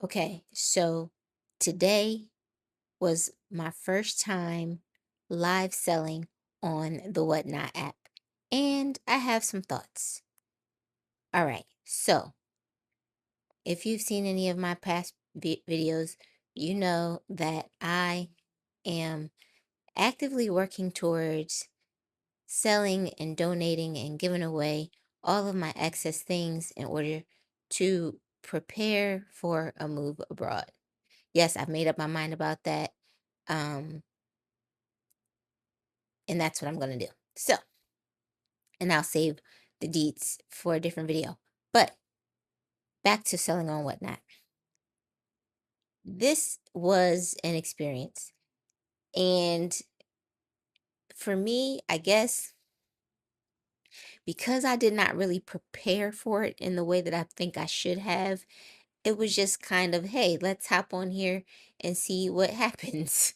Okay, so today was my first time live selling on the Whatnot app, and I have some thoughts. All right, so if you've seen any of my past videos, you know that I am actively working towards selling and donating and giving away all of my excess things in order to prepare for a move abroad. Yes, I've made up my mind about that. Um, and that's what I'm gonna do. So, and I'll save the deets for a different video. But back to selling on Whatnot. This was an experience. And for me, I guess because I did not really prepare for it in the way that I think I should have, it was just kind of, hey, let's hop on here and see what happens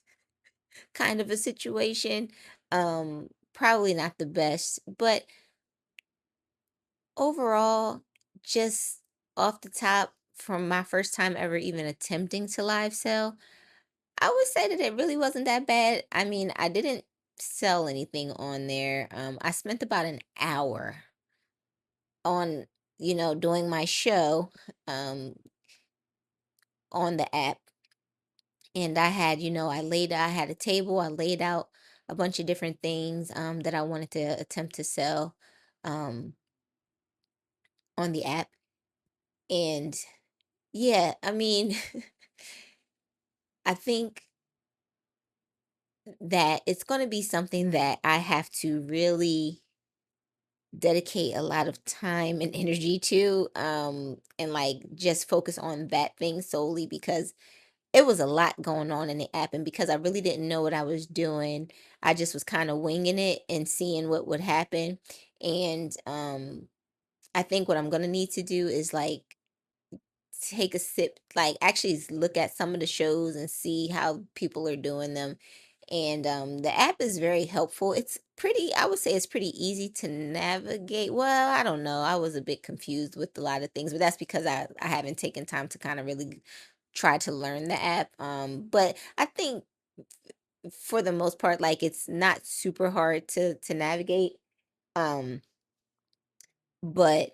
kind of a situation. Probably not the best, but overall, just off the top, from my first time ever even attempting to live sell, I would say that it really wasn't that bad. I mean, I didn't sell anything on there. I spent about an hour on, doing my show um on the app. And I had a table, I laid out a bunch of different things that I wanted to attempt to sell um on the app. And yeah, I mean, I think that it's going to be something that I have to really dedicate a lot of time and energy to, and like just focus on that thing solely because it was a lot going on in the app. And because I really didn't know what I was doing, I just was kind of winging it and seeing what would happen. And I think what I'm going to need to do is like take a sip, like actually look at some of the shows and see how people are doing them. And the app is very helpful. It's pretty, I would say it's pretty easy to navigate. Well, I don't know. I was a bit confused with a lot of things, but that's because I haven't taken time to kind of really try to learn the app. But I think for the most part, like it's not super hard to navigate. Um, but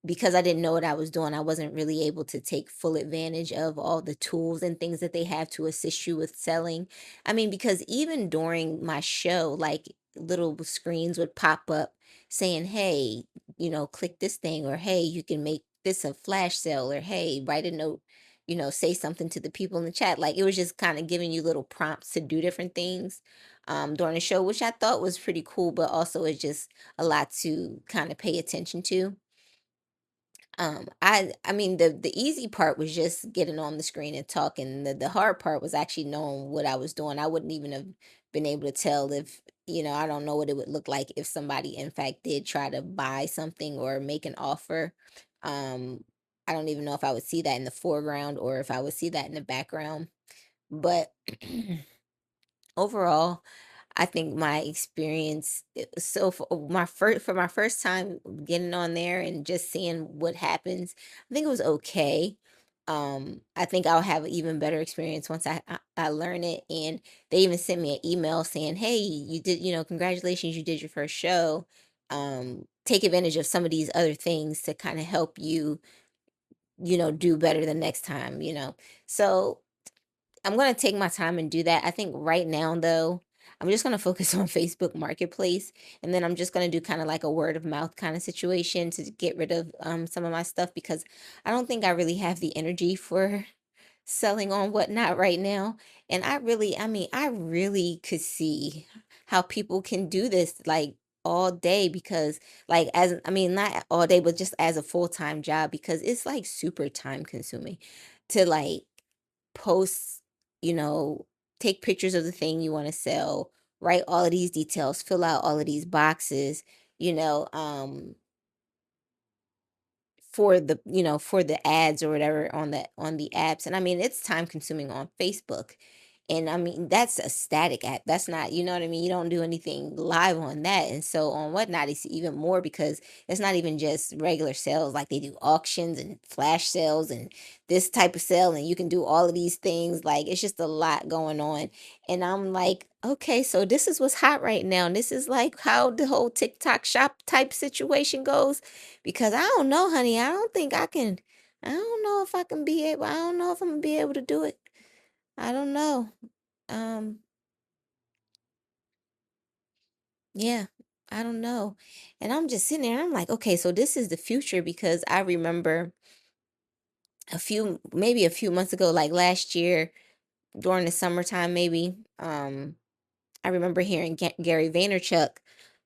because I didn't know what I was doing, I wasn't really able to take full advantage of all the tools and things that they have to assist you with selling. I mean, because even during my show, like little screens would pop up saying, hey, click this thing, or hey, you can make this a flash sale, or hey, write a note, say something to the people in the chat. Like it was just kind of giving you little prompts to do different things during the show, which I thought was pretty cool, but also it's just a lot to kind of pay attention to. I mean the easy part was just getting on the screen and talking. The hard part was actually knowing what I was doing. I wouldn't even have been able to tell if, I don't know what it would look like if somebody in fact did try to buy something or make an offer. Um I don't even know if I would see that in the foreground or if I would see that in the background. But overall, I think my experience for my first time getting on there and just seeing what happens, I think it was okay. I think I'll have an even better experience once I learn it. And they even sent me an email saying, "Hey, you did, congratulations, you did your first show. Take advantage of some of these other things to kind of help you, do better the next time." So I'm gonna take my time and do that. I think right now though, I'm just gonna focus on Facebook Marketplace, and then I'm just gonna do kind of like a word of mouth kind of situation to get rid of some of my stuff because I don't think I really have the energy for selling on Whatnot right now. And I mean, I really could see how people can do this like all day because like as I mean not all day but just as a full-time job because it's like super time consuming to like post, you know, take pictures of the thing you want to sell, write all of these details, fill out all of these boxes, you know, for the ads or whatever on the apps. And I mean, it's time consuming on Facebook. And I mean, that's a static app. That's not, you know what I mean? You don't do anything live on that. And so on Whatnot, it's even more because it's not even just regular sales. Like they do auctions and flash sales and this type of sale, and you can do all of these things. Like it's just a lot going on. And I'm like, okay, so this is what's hot right now. And this is like how the whole TikTok shop type situation goes. Because I don't know, honey. I don't think I can. I don't know if I can be able. I don't know if I'm gonna be able to do it. I don't know. Um, yeah, I don't know. And I'm just sitting there, I'm like, okay, so this is the future because I remember maybe a few months ago, like last year during the summertime, maybe, I remember hearing Gary Vaynerchuk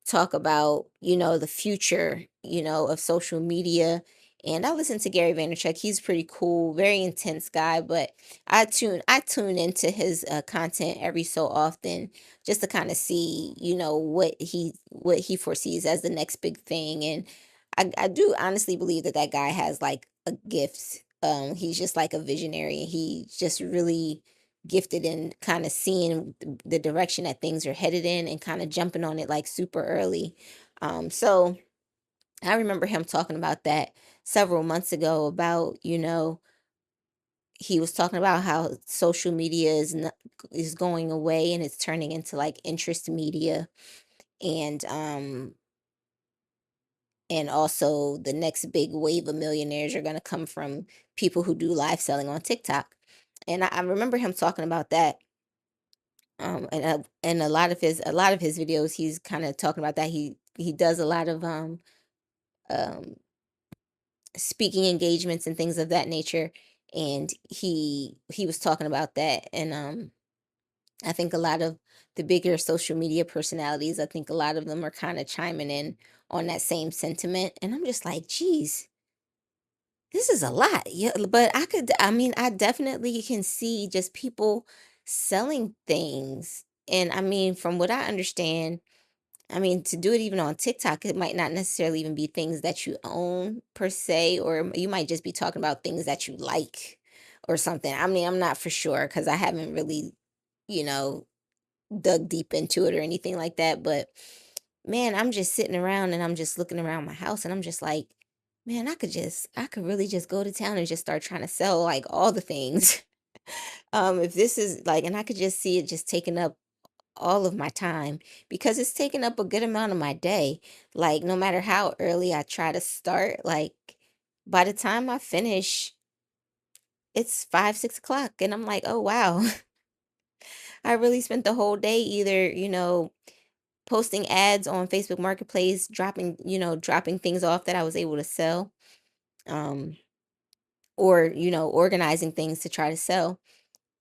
talk about, the future, of social media. And I listen to Gary Vaynerchuk. He's pretty cool, very intense guy, but I tune into his content every so often just to kind of see, what he foresees as the next big thing. And I do honestly believe that that guy has like a gift. He's just like a visionary. He just really gifted in kind of seeing the direction that things are headed in and kind of jumping on it like super early. So I remember him talking about that several months ago about, he was talking about how social media is going away and it's turning into like interest media, and also the next big wave of millionaires are going to come from people who do live selling on TikTok. And I remember him talking about that. And a lot of his videos, he's kind of talking about that. He does a lot of um speaking engagements and things of that nature. And he was talking about that. And I think a lot of the bigger social media personalities, I think a lot of them are kind of chiming in on that same sentiment. And I'm just like, geez, this is a lot. Yeah, but I mean, I definitely can see just people selling things. And I mean, from what I understand, I mean, to do it even on TikTok, it might not necessarily even be things that you own per se, or you might just be talking about things that you like or something. I mean, I'm not for sure because I haven't really, you know, dug deep into it or anything like that. But man, I'm just sitting around and I'm just looking around my house and I'm just like, man, I could really just go to town and just start trying to sell like all the things. If this is like, and I could just see it just taking up all of my time because it's taking up a good amount of my day. Like, no matter how early I try to start, like, by the time I finish, it's 5, 6 o'clock. And I'm like, oh, wow, I really spent the whole day either, posting ads on Facebook Marketplace, dropping things off that I was able to sell, um, or, organizing things to try to sell.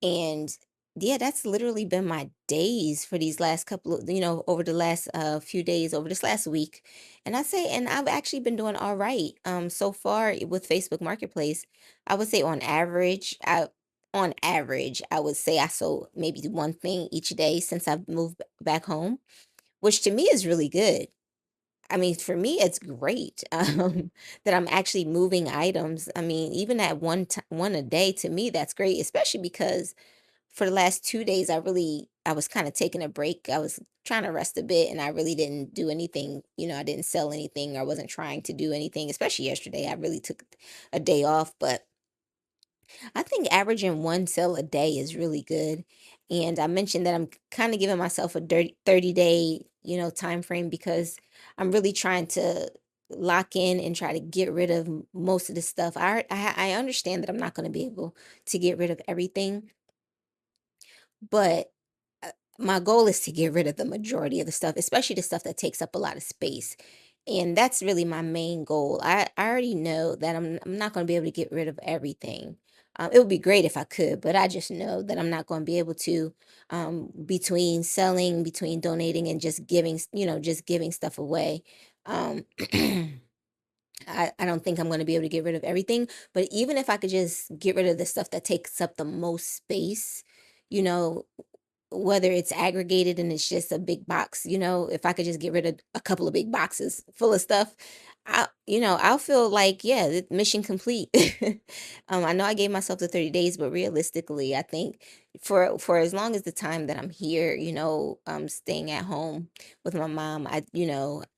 And yeah, that's literally been my days for these last couple of, over the last few days, over this last week. And and I've actually been doing all right. So far with Facebook Marketplace, I would say on average, I would say I sold maybe one thing each day since I've moved back home, which to me is really good. I mean, for me, it's great that I'm actually moving items. I mean, even at one a day, to me, that's great, especially because for the last 2 days, I was kind of taking a break. I was trying to rest a bit, and I really didn't do anything. I didn't sell anything. I wasn't trying to do anything, especially yesterday. I really took a day off, but I think averaging one sale a day is really good. And I mentioned that I'm kind of giving myself a 30-day, time frame because I'm really trying to lock in and try to get rid of most of the stuff. I understand that I'm not going to be able to get rid of everything, but my goal is to get rid of the majority of the stuff, especially the stuff that takes up a lot of space. And that's really my main goal. I already know that I'm not going to be able to get rid of everything. It would be great if I could, but I just know that I'm not going to be able to, between selling, between donating, and just giving, just giving stuff away. Um, I don't think I'm going to be able to get rid of everything, but even if I could just get rid of the stuff that takes up the most space, you know, whether it's aggregated and it's just a big box, if I could just get rid of a couple of big boxes full of stuff, I'll feel like, yeah, mission complete. I know I gave myself the 30 days, but realistically, I think for as long as the time that I'm here, staying at home with my mom,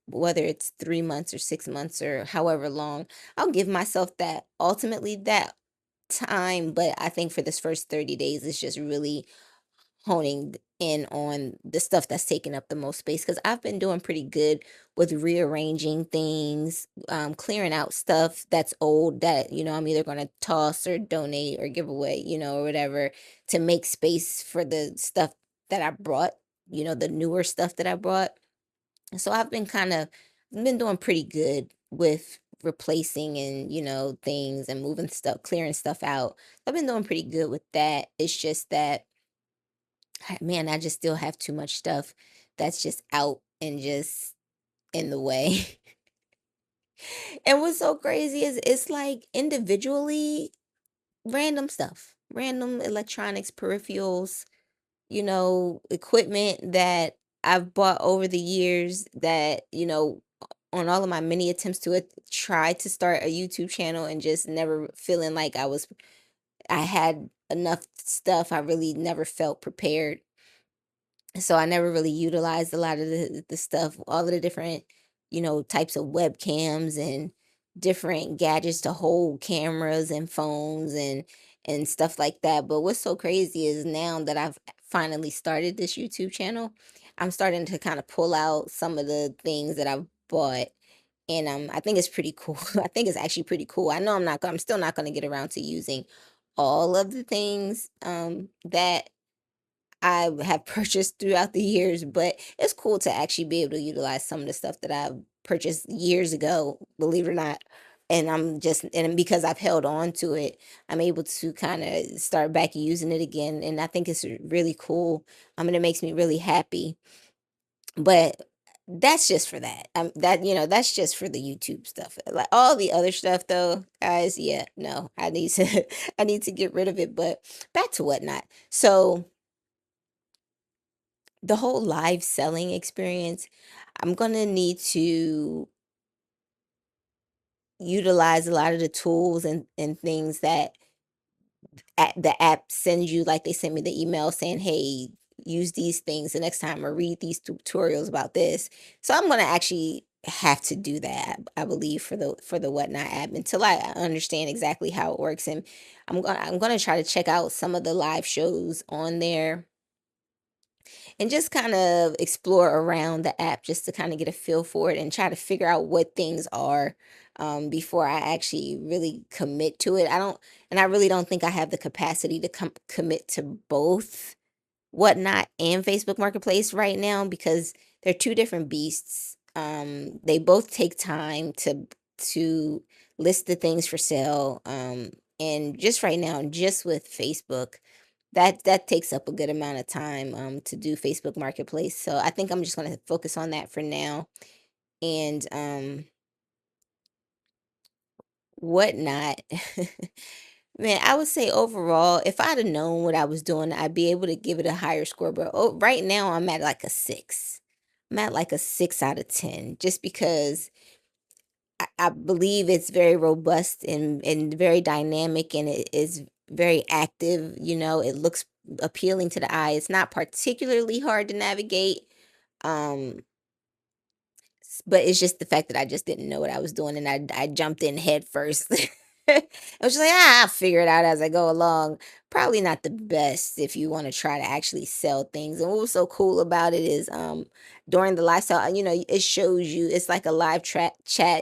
whether it's 3 months or 6 months or however long, I'll give myself that ultimately that time. But I think for this first 30 days, it's just really honing in on the stuff that's taking up the most space because I've been doing pretty good with rearranging things, clearing out stuff that's old that, I'm either going to toss or donate or give away, or whatever to make space for the stuff that I brought, the newer stuff that I brought. So I've been doing pretty good with replacing and, things and moving stuff, clearing stuff out. I've been doing pretty good with that. It's just that man, I just still have too much stuff that's just out and just in the way. And what's so crazy is it's like individually random stuff, random electronics, peripherals, equipment that I've bought over the years that, on all of my many attempts to try to start a YouTube channel and just never feeling like I had enough stuff. I really never felt prepared, so I never really utilized a lot of the stuff, all of the different, types of webcams and different gadgets to hold cameras and phones and stuff like that. But what's so crazy is now that I've finally started this YouTube channel, I'm starting to kind of pull out some of the things that I've bought. And I think it's pretty cool. I think it's actually pretty cool. I know I'm still not going to get around to using all of the things that I have purchased throughout the years, but it's cool to actually be able to utilize some of the stuff that I purchased years ago, believe it or not. And because I've held on to it, I'm able to kind of start back using it again. And I think it's really cool. And it makes me really happy. But that's just for that. That's just for the YouTube stuff. Like all the other stuff though, guys, yeah, no, I need to I need to get rid of it. But back to whatnot. So the whole live selling experience, I'm gonna need to utilize a lot of the tools and things that the app sends you. Like they sent me the email saying, "Hey, use these things the next time, or read these tutorials about this." So I'm gonna actually have to do that, I believe, for the Whatnot app until I understand exactly how it works. And I'm gonna try to check out some of the live shows on there and just kind of explore around the app just to kind of get a feel for it and try to figure out what things are, before I actually really commit to it. I really don't think I have the capacity to commit to both Whatnot and Facebook Marketplace right now because they're two different beasts. They both take time to list the things for sale. And just right now, just with Facebook, that takes up a good amount of time to do Facebook Marketplace. So I think I'm just going to focus on that for now. And Whatnot. Man, I would say overall, if I'd have known what I was doing, I'd be able to give it a higher score. But right now, I'm at like a 6. I'm at like a 6 out of 10, just because I believe it's very robust and very dynamic, and it is very active. It looks appealing to the eye. It's not particularly hard to navigate. Um, but it's just the fact that I just didn't know what I was doing and I jumped in head first. I was just like, I'll figure it out as I go along. Probably not the best if you want to try to actually sell things. And what was so cool about it is during the lifestyle, it shows you, it's like a live chat,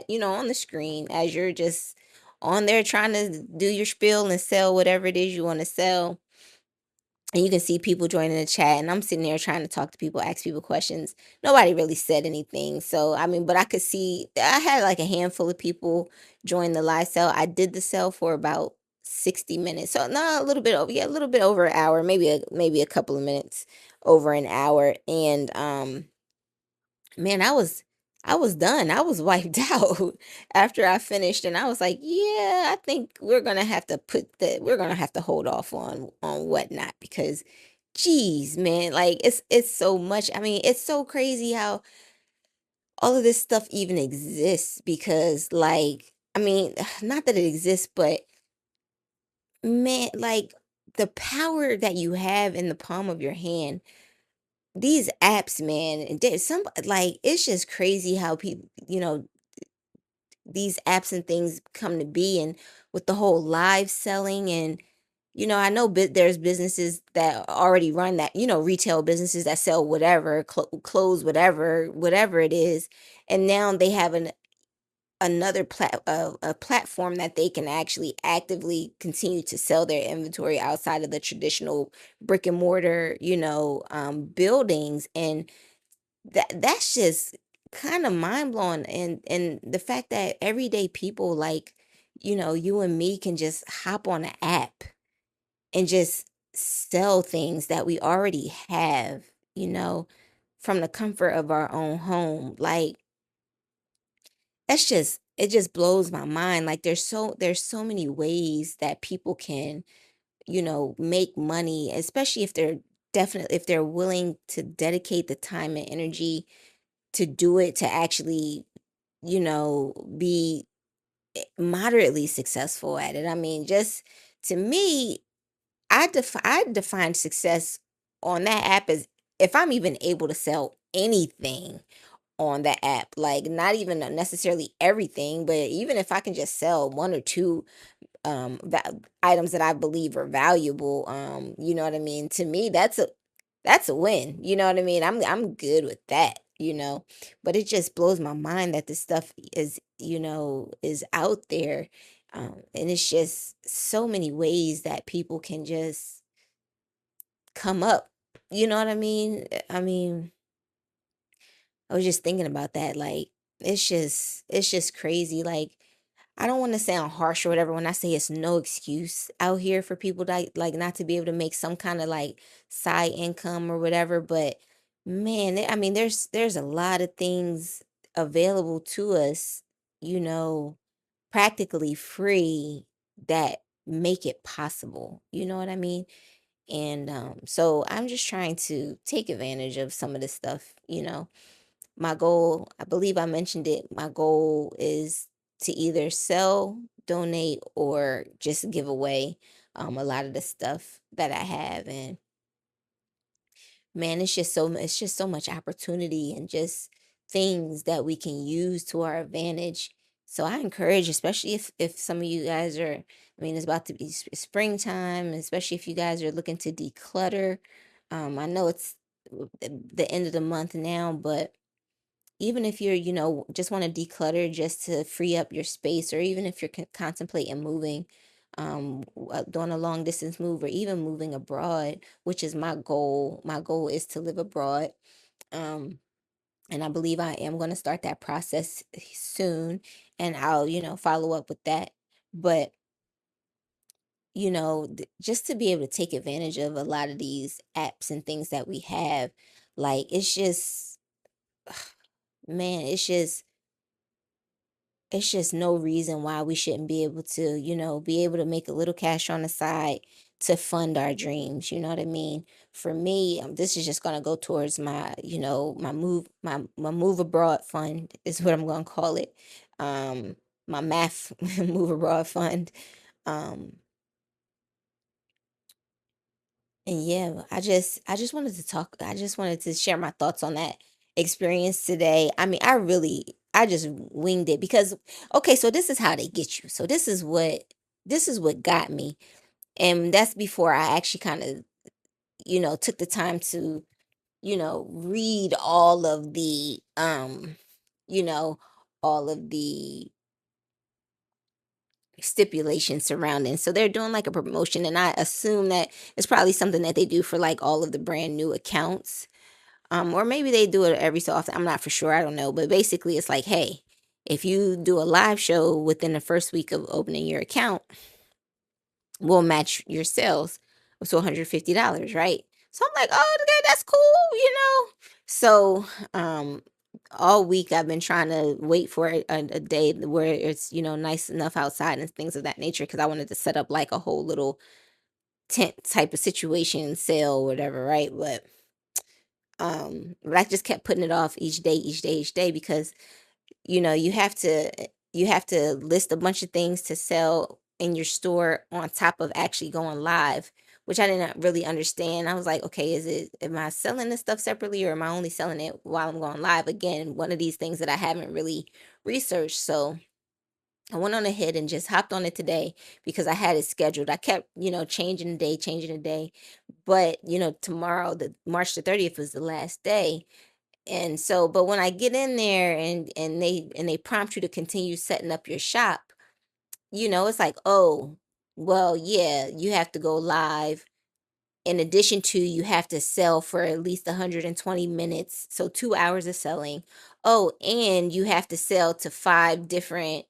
on the screen as you're just on there trying to do your spiel and sell whatever it is you want to sell, and you can see people joining the chat, and I'm sitting there trying to talk to people, ask people questions. Nobody really said anything. So I mean, but I could see I had like a handful of people join the live sale. I did the sale for about 60 minutes. So no, a little bit over, yeah, a little bit over an hour, maybe a couple of minutes over an hour. And man, I was done. I was wiped out after I finished, and I was like, yeah, I think we're gonna have to hold off on Whatnot because geez, man, like it's so much. I mean, it's so crazy how all of this stuff even exists because like I mean, not that it exists, but man, like the power that you have in the palm of your hand, these apps, man, and there's some like it's just crazy how people, these apps and things come to be, and with the whole live selling. And I know there's businesses that already run that, retail businesses that sell whatever, clothes, whatever it is, and now they have another a platform that they can actually actively continue to sell their inventory outside of the traditional brick and mortar, buildings. And that's just kind of mind blowing. And the fact that everyday people like, you and me can just hop on an app and just sell things that we already have, you know, from the comfort of our own home. Like it just blows my mind. Like there's so many ways that people can, make money, especially if they're willing to dedicate the time and energy to do it, to actually, be moderately successful at it. I mean, just to me, I define success on that app as if I'm even able to sell anything on that app, like not even necessarily everything, but even if I can just sell one or two that items that I believe are valuable, you know what I mean? To me, that's a win. You know what I mean? I'm good with that, But it just blows my mind that this stuff is out there. And it's just so many ways that people can just come up. You know what I mean? I mean, I was just thinking about that. Like, it's just crazy. Like, I don't want to sound harsh or whatever when I say it's no excuse out here for people that like not to be able to make some kind of like side income or whatever. But man, I mean, there's a lot of things available to us, you know, practically free that make it possible. You know what I mean? And so I'm just trying to take advantage of some of this stuff. My goal, I believe I mentioned it, my goal is to either sell, donate, or just give away a lot of the stuff that I have. And man, it's just so much opportunity and just things that we can use to our advantage. So I encourage, especially if some of you guys are, I mean, it's about to be springtime, especially if you guys are looking to declutter. I know it's the end of the month now, but even if you're, just want to declutter just to free up your space, or even if you're contemplating moving, doing a long distance move, or even moving abroad, which is my goal. My goal is to live abroad. Um, and I believe I am going to start that process soon, and I'll, follow up with that. But, just to be able to take advantage of a lot of these apps and things that we have, like, it's just, man, it's just no reason why we shouldn't be able to, be able to make a little cash on the side to fund our dreams. You know what I mean? For me, this is just gonna go towards my, my move abroad fund is what I'm gonna call it. My math move abroad fund. Um, and yeah, I just wanted to share my thoughts on that experience today. I mean, I just winged it because okay, so this is how they get you. So this is what got me. And that's before I actually kind of, took the time to, read you know, all of the stipulations surrounding. So they're doing like a promotion, and I assume that it's probably something that they do for like all of the brand new accounts. Or maybe they do it every so often. I'm not for sure. I don't know. But basically, it's like, hey, if you do a live show within the first week of opening your account, we'll match your sales to $150, right? So I'm like, oh, okay, that's cool. So, all week I've been trying to wait for a day where it's, nice enough outside and things of that nature, because I wanted to set up like a whole little tent type of situation, sale, whatever, right? But But I just kept putting it off each day, each day, each day, because you have to list a bunch of things to sell in your store on top of actually going live, which I didn't really understand. I was like, okay, am I selling this stuff separately, or am I only selling it while I'm going live? Again, one of these things that I haven't really researched. So I went on ahead and just hopped on it today because I had it scheduled. I kept, changing the day. But, tomorrow, the March the 30th was the last day. And so, but when I get in there and they prompt you to continue setting up your shop, it's like, oh, well, yeah, you have to go live. In addition to, you have to sell for at least 120 minutes, so 2 hours of selling. Oh, and you have to sell to five different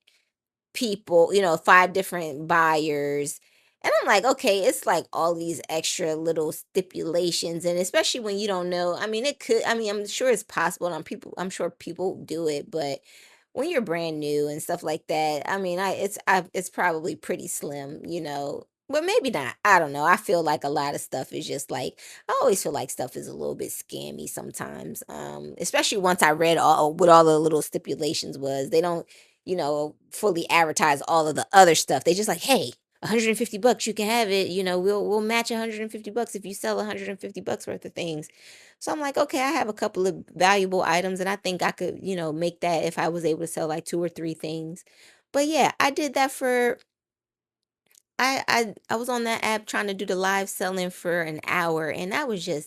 people, 5 different buyers. And I'm like, okay, it's like all these extra little stipulations. And especially when you don't know, I mean, I'm sure it's possible. And I'm sure people do it, but when you're brand new and stuff like that, I mean, it's probably pretty slim, but maybe not. I don't know. I feel like a lot of stuff is just like, I always feel like stuff is a little bit scammy sometimes. Especially once I read all what all the little stipulations was. They don't, fully advertise all of the other stuff. They just like, hey, 150 bucks, you can have it. We'll match 150 bucks if you sell 150 bucks worth of things. So I'm like, okay, I have a couple of valuable items, and I think I could, make that if I was able to sell like two or three things. But yeah, I did that for I was on that app trying to do the live selling for an hour, and that was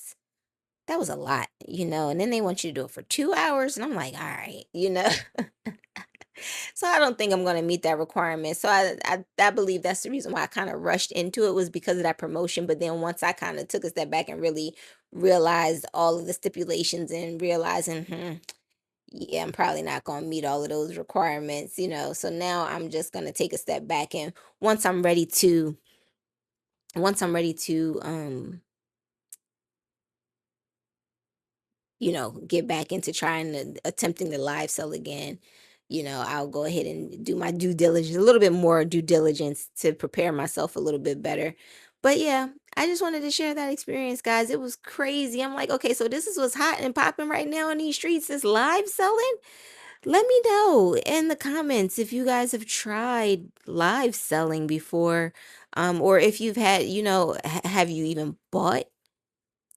a lot, and then they want you to do it for 2 hours, and I'm like, all right. So I don't think I'm going to meet that requirement. So I believe that's the reason why I kind of rushed into it, was because of that promotion. But then once I kind of took a step back and really realized all of the stipulations and realizing, yeah, I'm probably not going to meet all of those requirements. So now I'm just going to take a step back, and once I'm ready to, once I'm ready to get back into trying to attempting to live sell again, I'll go ahead and do my due diligence, a little bit more due diligence to prepare myself a little bit better. But yeah, I just wanted to share that experience, guys. It was crazy. I'm like, okay, so this is what's hot and popping right now in these streets, this live selling. Let me know in the comments if you guys have tried live selling before, or if you've had, have you even bought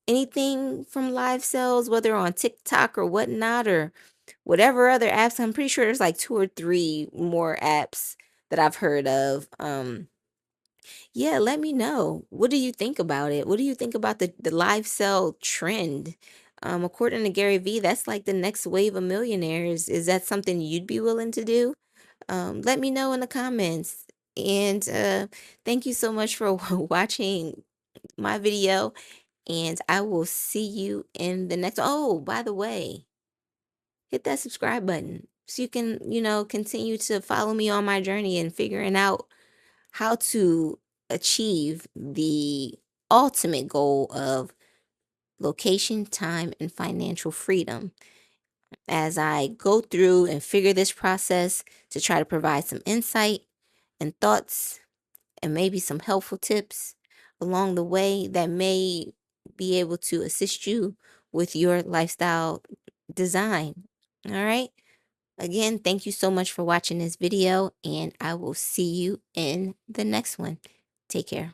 anything from live sales, whether on TikTok or whatnot, or whatever other apps. I'm pretty sure there's like two or three more apps that I've heard of. Yeah, let me know. What do you think about it? What do you think about the live sell trend? According to Gary Vee, that's like the next wave of millionaires. Is that something you'd be willing to do? Let me know in the comments. And thank you so much for watching my video, and I will see you in the next. Oh, by the way, hit that subscribe button so you can, continue to follow me on my journey and figuring out how to achieve the ultimate goal of location, time, and financial freedom. As I go through and figure this process to try to provide some insight and thoughts and maybe some helpful tips along the way that may be able to assist you with your lifestyle design. All right. Again, thank you so much for watching this video, and I will see you in the next one. Take care.